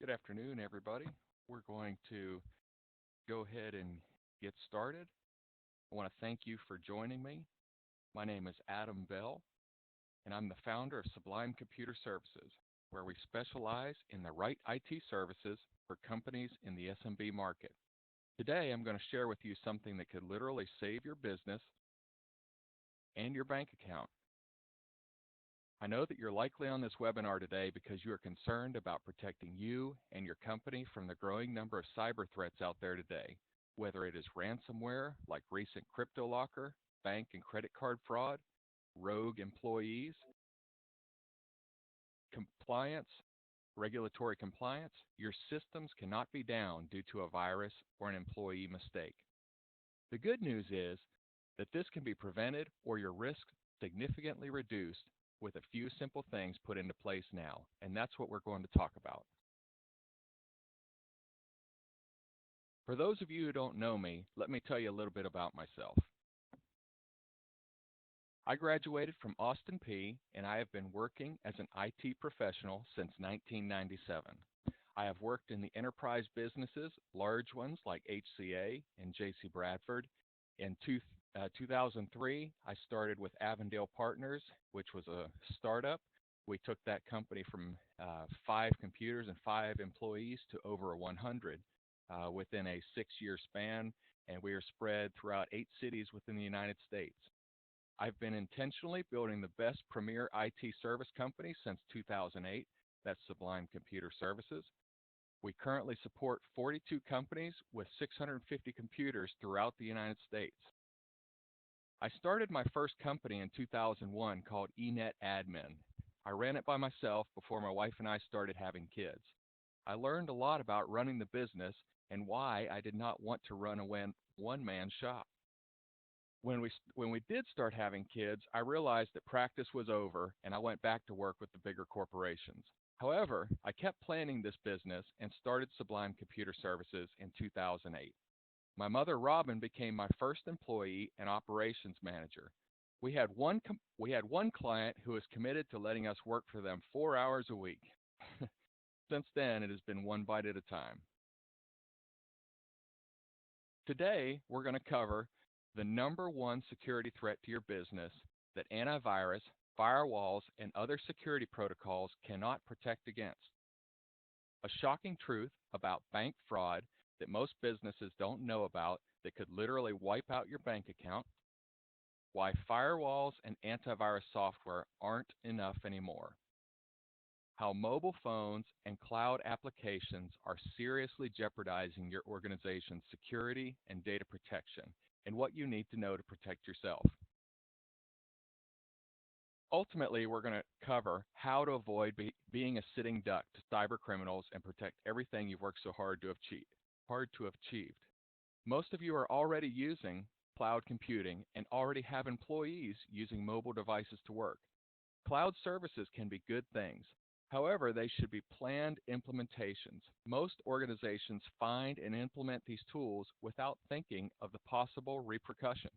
Good afternoon, everybody. We're going to go ahead and get started. I want to thank you for joining me. My name is Adam Bell, and I'm the founder of Sublime Computer Services, where we specialize in the right IT services for companies in the SMB market. Today, I'm going to share with you something that could literally save your business and your bank account. I know that you're likely on this webinar today because you are concerned about protecting you and your company from the growing number of cyber threats out there today, whether it is ransomware like recent CryptoLocker, bank and credit card fraud, rogue employees, compliance, regulatory compliance. Your systems cannot be down due to a virus or an employee mistake. The good news is that this can be prevented or your risk significantly reduced with a few simple things put into place now, and that's what we're going to talk about. For those of you who don't know me, let me tell you a little bit about myself. I graduated from Austin Peay, and I have been working as an IT professional since 1997. I have worked in the enterprise businesses, large ones like HCA and JC Bradford. In 2003, I started with Avondale Partners, which was a startup. We took that company from 5 computers and 5 employees to over 100 within a 6-year span, and we are spread throughout 8 cities within the United States. I've been intentionally building the best premier IT service company since 2008. That's Sublime Computer Services. We currently support 42 companies with 650 computers throughout the United States. I started my first company in 2001 called eNet Admin. I ran it by myself before my wife and I started having kids. I learned a lot about running the business and why I did not want to run a one-man shop. When we did start having kids, I realized that practice was over and I went back to work with the bigger corporations. However, I kept planning this business and started Sublime Computer Services in 2008. My mother, Robin, became my first employee and operations manager. We had one client who was committed to letting us work for them 4 hours a week. Since then, it has been one bite at a time. Today, we're going to cover the number one security threat to your business that antivirus, firewalls, and other security protocols cannot protect against. A shocking truth about bank fraud that most businesses don't know about that could literally wipe out your bank account, why firewalls and antivirus software aren't enough anymore, how mobile phones and cloud applications are seriously jeopardizing your organization's security and data protection, and what you need to know to protect yourself. Ultimately, we're going to cover how to avoid being a sitting duck to cyber criminals and protect everything you've worked so hard to have achieved. Most of you are already using cloud computing and already have employees using mobile devices to work. Cloud services can be good things. However, they should be planned implementations. Most organizations find and implement these tools without thinking of the possible repercussions.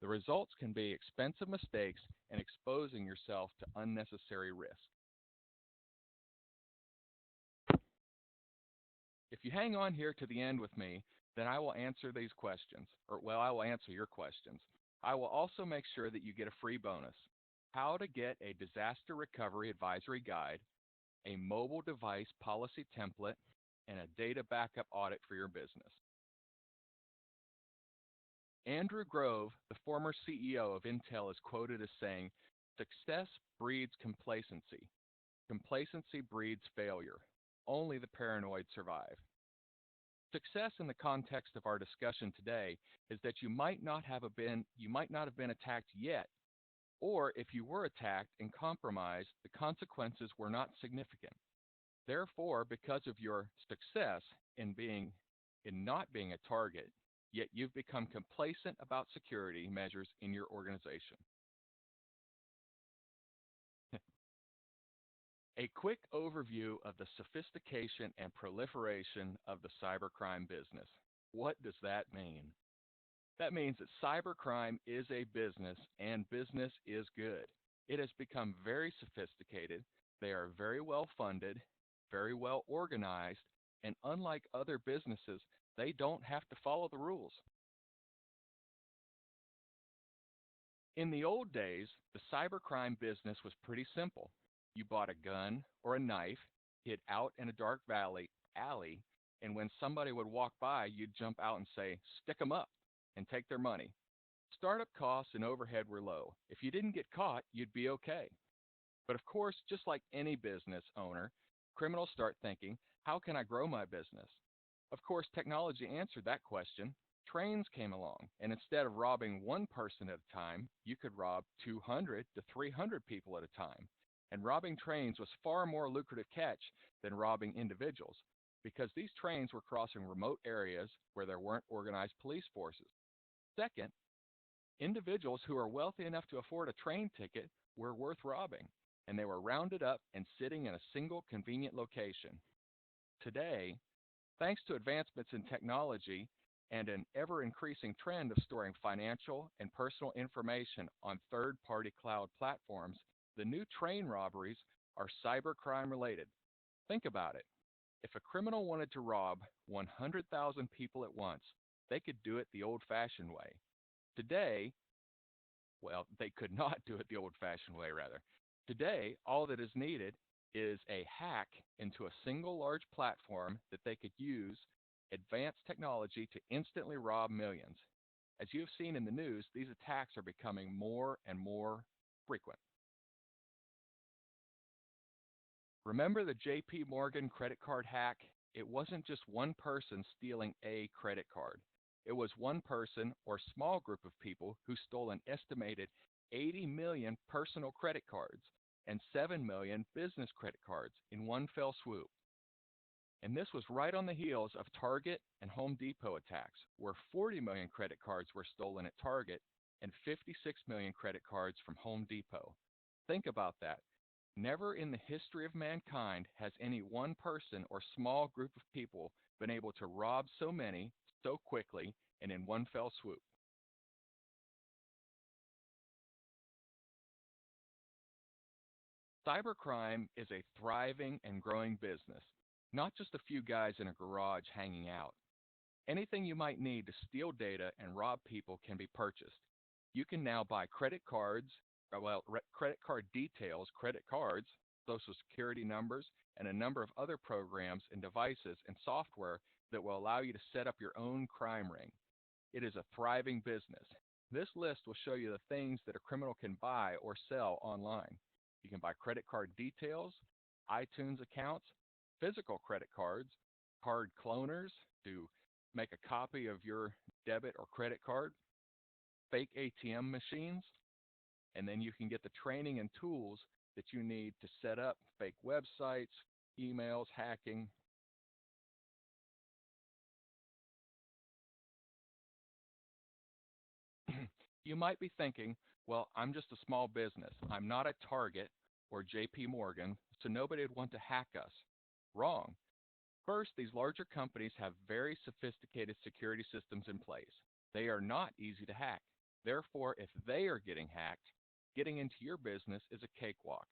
The results can be expensive mistakes and exposing yourself to unnecessary risk. If you hang on here to the end with me, then I will answer these questions, I will answer your questions. I will also make sure that you get a free bonus: how to get a disaster recovery advisory guide, a mobile device policy template, and a data backup audit for your business. Andrew Grove, the former CEO of Intel, is quoted as saying, "Success breeds complacency. Complacency breeds failure. Only the paranoid survive." Success in the context of our discussion today is that you might not have been attacked yet, or if you were attacked and compromised, the consequences were not significant. Therefore, because of your success in not being a target, yet you've become complacent about security measures in your organization. A quick overview of the sophistication and proliferation of the cybercrime business. What does that mean? That means that cybercrime is a business, and business is good. It has become very sophisticated. They are very well funded. very well organized, and unlike other businesses, they don't have to follow the rules. In the old days, the cybercrime business was pretty simple. You bought a gun or a knife, hid out in a dark alley, and when somebody would walk by, you'd jump out and say, "Stick 'em up," and take their money. Startup costs and overhead were low. If you didn't get caught, you'd be okay. But of course, just like any business owner, criminals start thinking, how can I grow my business? Of course, technology answered that question. Trains came along, and instead of robbing one person at a time, you could rob 200 to 300 people at a time. And robbing trains was far more lucrative catch than robbing individuals because these trains were crossing remote areas where there weren't organized police forces. Second, individuals who are wealthy enough to afford a train ticket were worth robbing, and they were rounded up and sitting in a single convenient location. Today, thanks to advancements in technology and an ever increasing trend of storing financial and personal information on third party cloud platforms, the new train robberies are cybercrime related. Think about it. If a criminal wanted to rob 100,000 people at once, they could do it the old fashioned way. Today, well, they could not do it the old fashioned way, rather. Today, all that is needed is a hack into a single large platform that they could use advanced technology to instantly rob millions. As you have seen in the news, these attacks are becoming more and more frequent. Remember the JP Morgan credit card hack? It wasn't just one person stealing a credit card. It was one person or small group of people who stole an estimated 80 million personal credit cards and 7 million business credit cards in one fell swoop. And this was right on the heels of Target and Home Depot attacks, where 40 million credit cards were stolen at Target and 56 million credit cards from Home Depot. Think about that. Never in the history of mankind has any one person or small group of people been able to rob so many so quickly and in one fell swoop. Cybercrime is a thriving and growing business, not just a few guys in a garage hanging out. Anything you might need to steal data and rob people can be purchased. You can now buy credit cards, credit card details, credit cards, social security numbers, and a number of other programs and devices and software that will allow you to set up your own crime ring. It is a thriving business. This list will show you the things that a criminal can buy or sell online. You can buy credit card details, iTunes accounts, physical credit cards, card cloners to make a copy of your debit or credit card, fake ATM machines, and then you can get the training and tools that you need to set up fake websites, emails, hacking. You might be thinking, well, I'm just a small business. I'm not a Target or JP Morgan, so nobody would want to hack us. Wrong. First, these larger companies have very sophisticated security systems in place. They are not easy to hack. Therefore, if they are getting hacked, getting into your business is a cakewalk,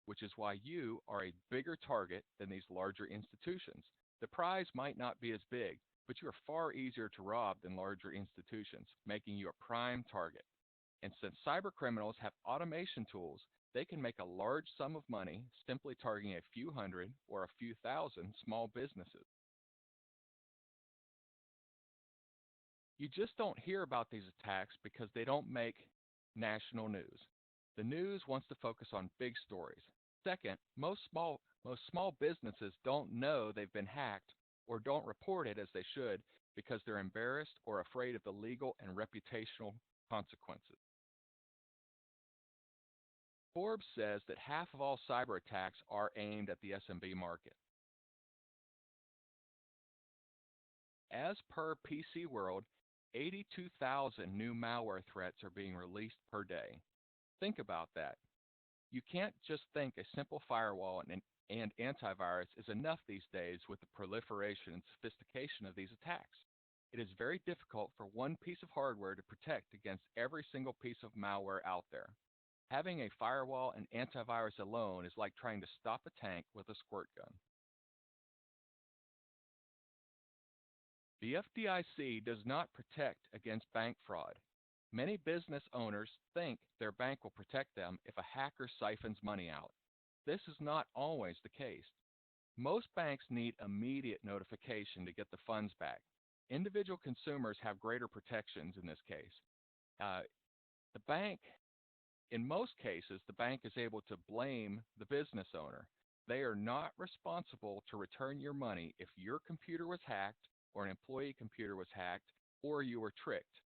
which is why you are a bigger target than these larger institutions. The prize might not be as big, but you are far easier to rob than larger institutions, making you a prime target. And since cybercriminals have automation tools, they can make a large sum of money simply targeting a few hundred or a few thousand small businesses. You just don't hear about these attacks because they don't make national news. The news wants to focus on big stories. Second, most small businesses don't know they've been hacked or don't report it as they should because they're embarrassed or afraid of the legal and reputational consequences. Forbes says that half of all cyber attacks are aimed at the SMB market. As per PC World, 82,000 new malware threats are being released per day. Think about that. You can't just think a simple firewall and antivirus is enough these days with the proliferation and sophistication of these attacks. It is very difficult for one piece of hardware to protect against every single piece of malware out there. Having a firewall and antivirus alone is like trying to stop a tank with a squirt gun. The FDIC does not protect against bank fraud. Many business owners think their bank will protect them if a hacker siphons money out. This is not always the case. Most banks need immediate notification to get the funds back. Individual consumers have greater protections in this case. Uh, the bank, in most cases, the bank is able to blame the business owner. They are not responsible to return your money if your computer was hacked or an employee computer was hacked or you were tricked.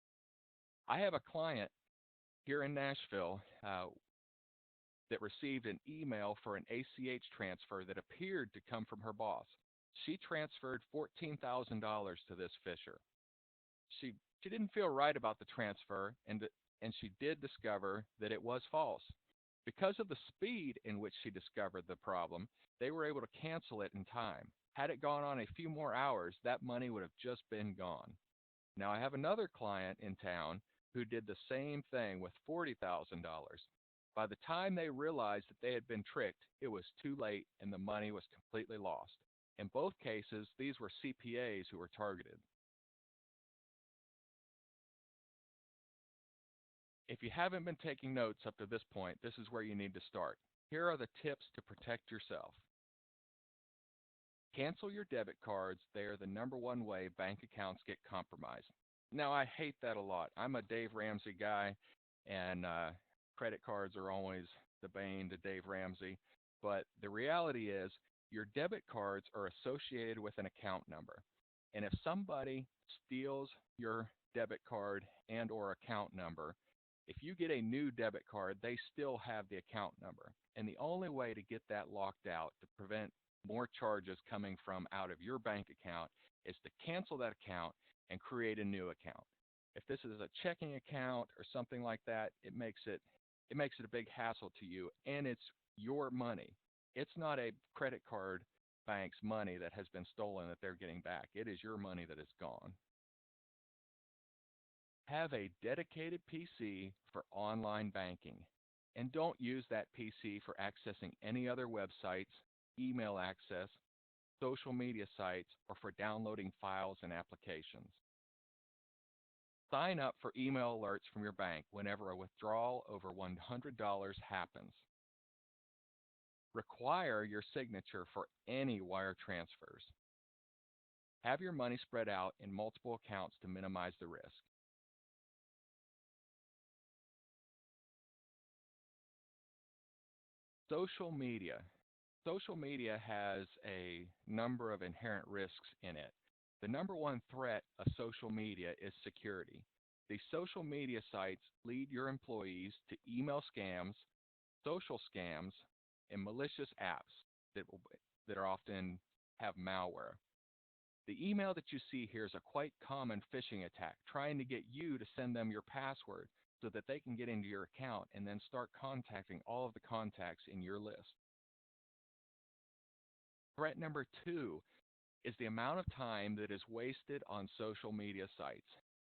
I have a client here in Nashville that received an email for an ACH transfer that appeared to come from her boss. She transferred $14,000 to this Fisher. She she didn't feel right about the transfer, and she did discover that it was false. Because of the speed in which she discovered the problem, they were able to cancel it in time. Had it gone on a few more hours, that money would have just been gone. Now, I have another client in town who did the same thing with $40,000. By the time they realized that they had been tricked, it was too late and the money was completely lost. In both cases, these were CPAs who were targeted. If you haven't been taking notes up to this point, this is where you need to start. Here are the tips to protect yourself. Cancel your debit cards. They are the number one way bank accounts get compromised. Now, I hate that a lot. I'm a Dave Ramsey guy, and credit cards are always the bane to Dave Ramsey. But the reality is, your debit cards are associated with an account number. And if somebody steals your debit card and or account number, if you get a new debit card, they still have the account number. And the only way to get that locked out to prevent more charges coming from out of your bank account is to cancel that account and create a new account. If this is a checking account or something like that, it makes it a big hassle to you, and it's your money. It's not a credit card bank's money that has been stolen that they're getting back. It is your money that is gone. Have a dedicated PC for online banking, and don't use that PC for accessing any other websites, email access, social media sites, or for downloading files and applications. Sign up for email alerts from your bank whenever a withdrawal over $100 happens. Require your signature for any wire transfers. Have your money spread out in multiple accounts to minimize the risk. Social media. Social media has a number of inherent risks in it. The number one threat of social media is security. These social media sites lead your employees to email scams, social scams, and malicious apps that are often have malware. The email that you see here is a quite common phishing attack, trying to get you to send them your password so that they can get into your account and then start contacting all of the contacts in your list. Threat number two is the amount of time that is wasted on social media sites.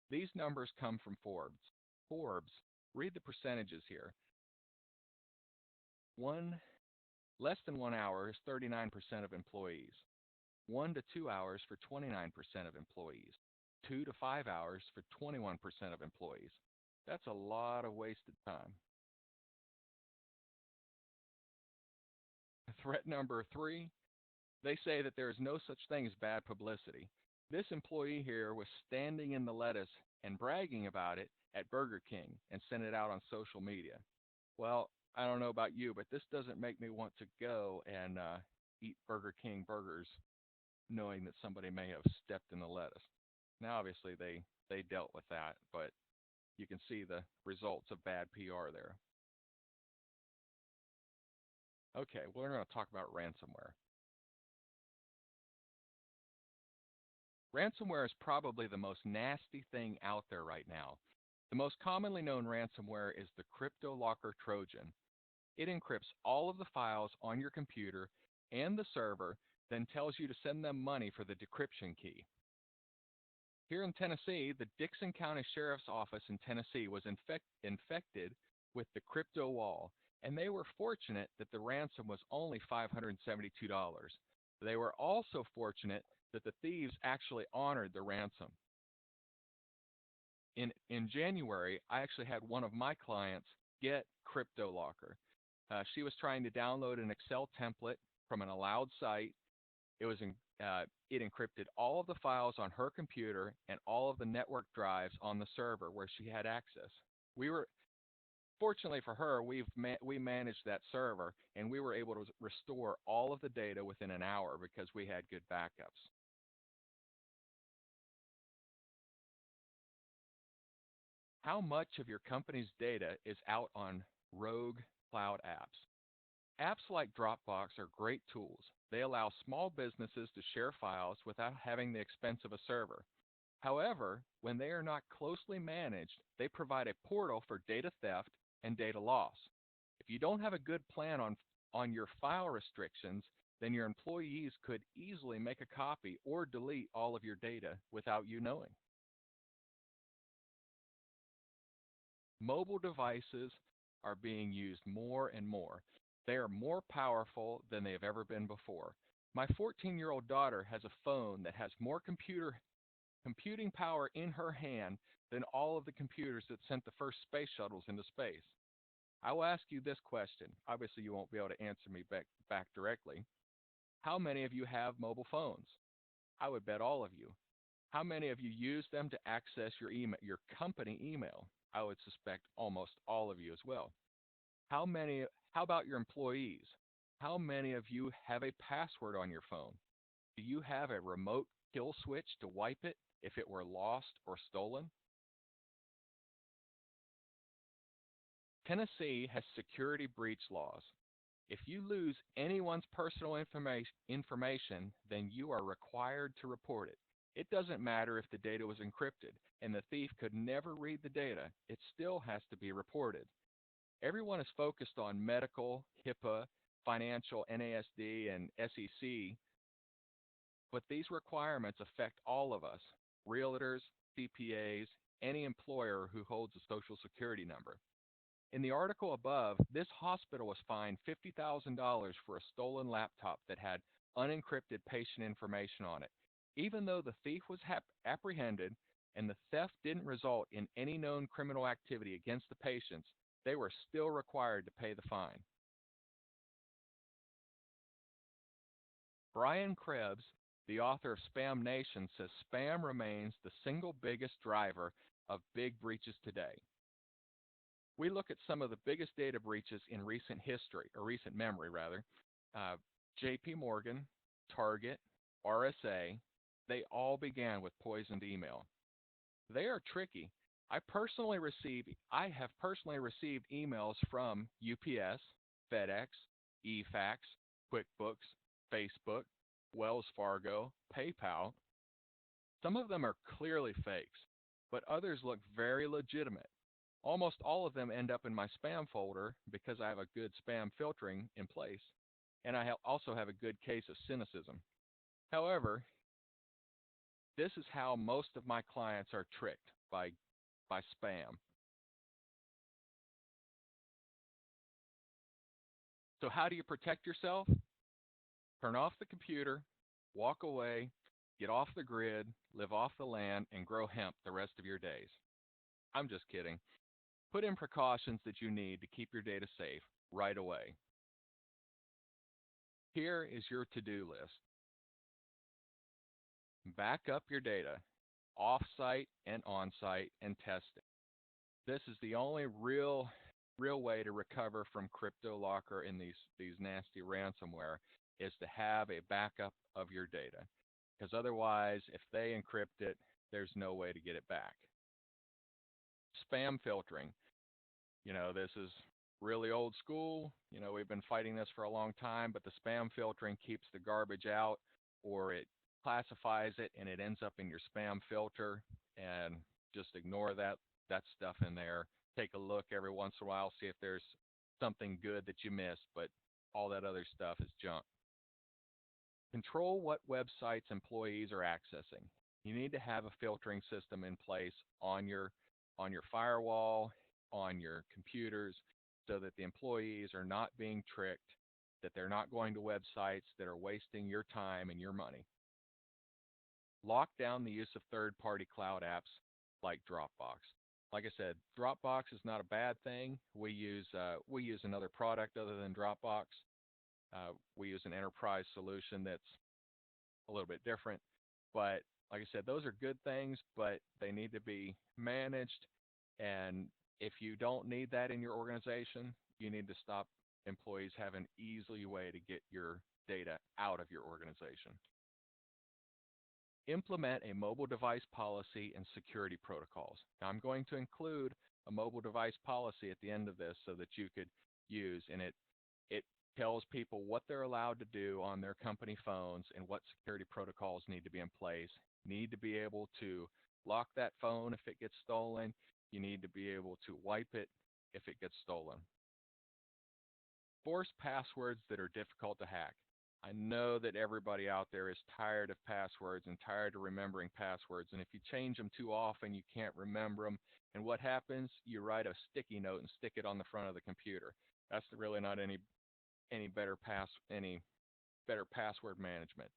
These numbers come from Forbes. Forbes, read the percentages here. One Less than 1 hour is 39% of employees. 1 to 2 hours for 29% of employees. 2 to 5 hours for 21% of employees. That's a lot of wasted time. Threat number three, they say that there is no such thing as bad publicity. This employee here was standing in the lettuce and bragging about it at Burger King and sent it out on social media. Well, I don't know about you, but this doesn't make me want to go and eat Burger King burgers knowing that somebody may have stepped in the lettuce. Now, obviously, they dealt with that, but you can see the results of bad PR there. Okay, well, we're going to talk about ransomware. Ransomware is probably the most nasty thing out there right now. The most commonly known ransomware is the CryptoLocker Trojan. It encrypts all of the files on your computer and the server, then tells you to send them money for the decryption key. Here in Tennessee, the Dickson County Sheriff's Office in Tennessee was infected with the crypto wall, and they were fortunate that the ransom was only $572. They were also fortunate that the thieves actually honored the ransom. In January, I actually had one of my clients get CryptoLocker. She was trying to download an Excel template from an allowed site. It was in, it encrypted all of the files on her computer and all of the network drives on the server where she had access. We were Fortunately for her, we managed that server and we were able to restore all of the data within an hour because we had good backups. How much of your company's data is out on rogue cloud apps? Apps like Dropbox are great tools. They allow small businesses to share files without having the expense of a server. However, when they are not closely managed, they provide a portal for data theft and data loss. If you don't have a good plan on your file restrictions, then your employees could easily make a copy or delete all of your data without you knowing. Mobile devices are being used more and more. They are more powerful than they have ever been before. My 14-year-old daughter has a phone that has more computing power in her hand than all of the computers that sent the first space shuttles into space. I will ask you this question. Obviously, you won't be able to answer me back directly. How many of you have mobile phones? I would bet all of you. How many of you use them to access your email, your company email? I would suspect almost all of you as well. How about your employees? How many of you have a password on your phone? Do you have a remote kill switch to wipe it if it were lost or stolen? Tennessee has security breach laws. If you lose anyone's personal information, then you are required to report it. It doesn't matter if the data was encrypted and the thief could never read the data, it still has to be reported. Everyone is focused on medical, HIPAA, financial, NASD, and SEC, but these requirements affect all of us, realtors, CPAs, any employer who holds a social security number. In the article above, this hospital was fined $50,000 for a stolen laptop that had unencrypted patient information on it. Even though the thief was apprehended and the theft didn't result in any known criminal activity against the patients, they were still required to pay the fine. Brian Krebs, the author of Spam Nation, says spam remains the single biggest driver of big breaches today. We look at some of the biggest data breaches in recent history, or recent memory rather. JP Morgan, Target, RSA, they all began with poisoned email. They are tricky. I have personally received emails from UPS, FedEx, eFax, QuickBooks, Facebook, Wells Fargo, PayPal. Some of them are clearly fakes, but others look very legitimate. Almost all of them end up in my spam folder because I have a good spam filtering in place, and I also have a good case of cynicism. However, this is how most of my clients are tricked by spam. So how do you protect yourself? Turn off the computer, walk away, get off the grid, live off the land, and grow hemp the rest of your days. I'm just kidding. Put in precautions that you need to keep your data safe right away. Here is your to-do list. Back up your data, off-site and on-site, and test it. This is the only real way to recover from CryptoLocker and these nasty ransomware is to have a backup of your data. Because otherwise, if they encrypt it, there's no way to get it back. Spam filtering. This is really old school. We've been fighting this for a long time, but the spam filtering keeps the garbage out, or it classifies it and it ends up in your spam filter, and just ignore that stuff in there. Take a look every once in a while, see if there's something good that you missed, but all that other stuff is junk. Control what websites employees are accessing. You need to have a filtering system in place on your firewall, on your computers, so that the employees are not being tricked, that they're not going to websites that are wasting your time and your money. Lock down the use of third-party cloud apps like Dropbox. Like I said, Dropbox is not a bad thing. We use another product other than Dropbox. We use an enterprise solution that's a little bit different. But like I said, those are good things, but they need to be managed. And if you don't need that in your organization, you need to stop employees having an easy way to get your data out of your organization. Implement a mobile device policy and security protocols. Now, I'm going to include a mobile device policy at the end of this so that you could use, and it tells people what they're allowed to do on their company phones and what security protocols need to be in place. Need to be able to lock that phone if it gets stolen. You need to be able to wipe it if it gets stolen. Force passwords that are difficult to hack. I know that everybody out there is tired of passwords and tired of remembering passwords. And if you change them too often, you can't remember them. And what happens? You write a sticky note and stick it on the front of the computer. That's really not any better password management.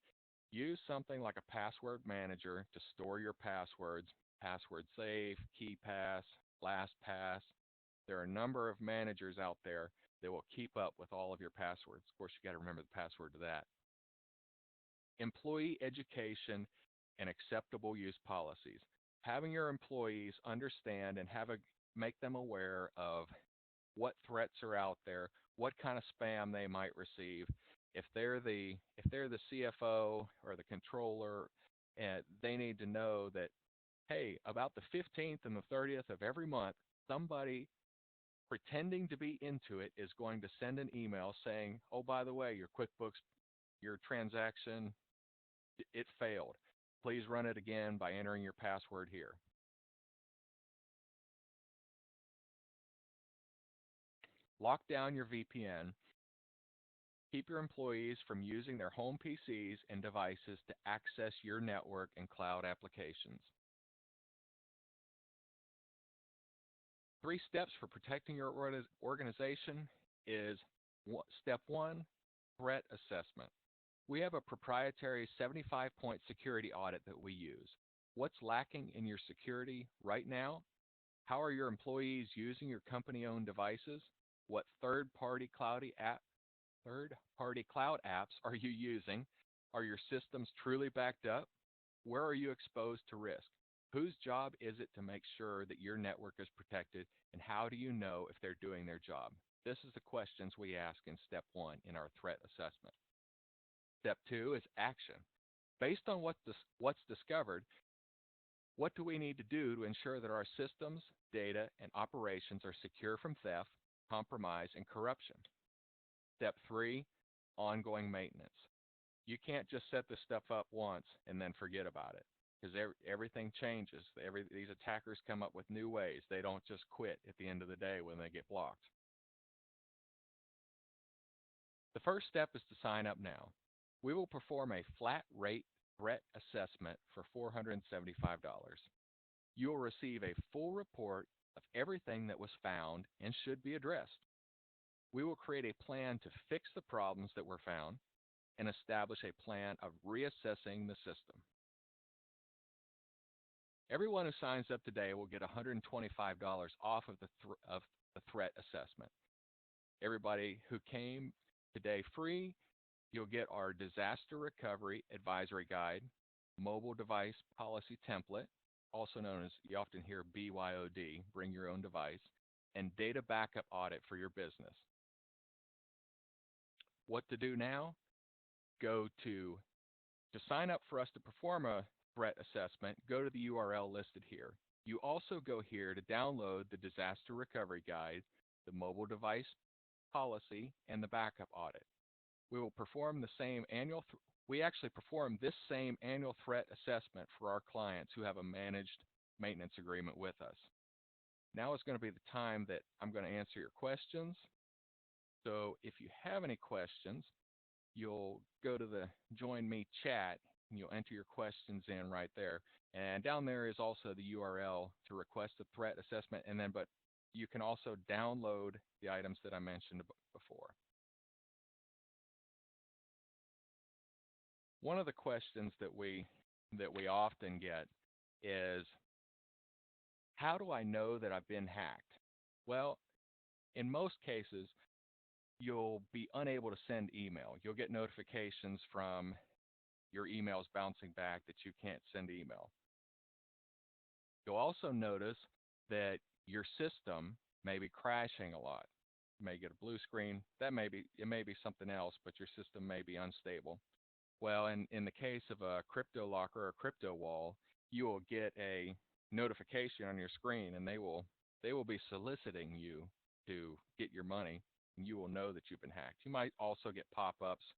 Use something like a password manager to store your passwords. Password Safe, KeePass, LastPass. There are a number of managers out there that will keep up with all of your passwords. Of course, you got to remember the password to that. Employee education and acceptable use policies. Having your employees understand and make them aware of what threats are out there, what kind of spam they might receive. If they're the CFO or the controller, they need to know that, hey, about the 15th and the 30th of every month, somebody pretending to be into it is going to send an email saying, oh, by the way, your QuickBooks, your transaction, it failed. Please run it again by entering your password here. Lock down your VPN. Keep your employees from using their home PCs and devices to access your network and cloud applications. 3 steps for protecting your organization is step 1, threat assessment. We have a proprietary 75-point security audit that we use. What's lacking in your security right now? How are your employees using your company-owned devices? What third-party cloud apps are you using? Are your systems truly backed up? Where are you exposed to risk? Whose job is it to make sure that your network is protected, and how do you know if they're doing their job? This is the questions we ask in step 1 in our threat assessment. Step 2 is action. Based on what's discovered, what do we need to do to ensure that our systems, data, and operations are secure from theft, compromise, and corruption? Step 3, ongoing maintenance. You can't just set this stuff up once and then forget about it, because everything changes. These attackers come up with new ways. They don't just quit at the end of the day when they get blocked. The first step is to sign up now. We will perform a flat rate threat assessment for $475. You will receive a full report of everything that was found and should be addressed. We will create a plan to fix the problems that were found and establish a plan of reassessing the system. Everyone who signs up today will get $125 off of the threat assessment. Everybody who came today free, you'll get our disaster recovery advisory guide, mobile device policy template, also known as, you often hear BYOD, bring your own device, and data backup audit for your business. What to do now? To sign up for us to perform a threat assessment, go to the URL listed here. You also go here to download the disaster recovery guide, the mobile device policy, and the backup audit. We will perform the same we actually perform this same annual threat assessment for our clients who have a managed maintenance agreement with us. Now is going to be the time that I'm going to answer your questions. So if you have any questions, you'll go to the Join Me chat and you'll enter your questions in right there. And down there is also the URL to request a threat assessment, but you can also download the items that I mentioned before. One of the questions that we that we often get is, how do I know that I've been hacked? Well, in most cases, you'll be unable to send email. You'll get notifications from your emails bouncing back that you can't send email. You'll also notice that your system may be crashing a lot. You may get a blue screen. It may be something else, but your system may be unstable. Well, in the case of a crypto locker or crypto wall, you will get a notification on your screen, and they will be soliciting you to get your money, and you will know that you've been hacked. You might also get pop-ups.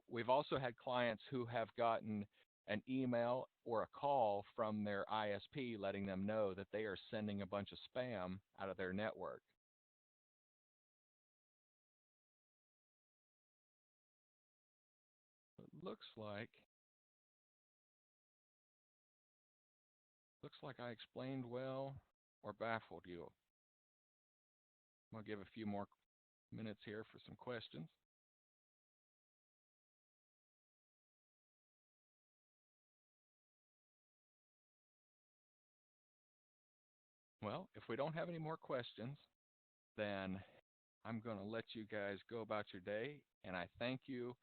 We've also had clients who have gotten an email or a call from their ISP letting them know that they are sending a bunch of spam out of their network. It looks like I explained well or baffled you. I'm gonna give a few more minutes here for some questions. Well, if we don't have any more questions, then I'm going to let you guys go about your day. And I thank you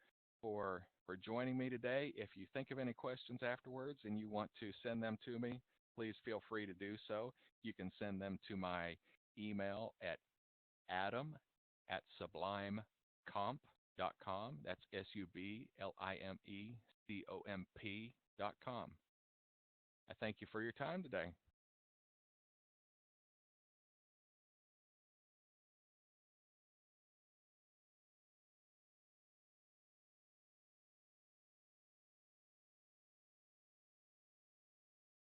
for joining me today. If you think of any questions afterwards and you want to send them to me, please feel free to do so. You can send them to my email at adam@sublimecomp.com. That's SUBLIMECOMP.com. I thank you for your time today.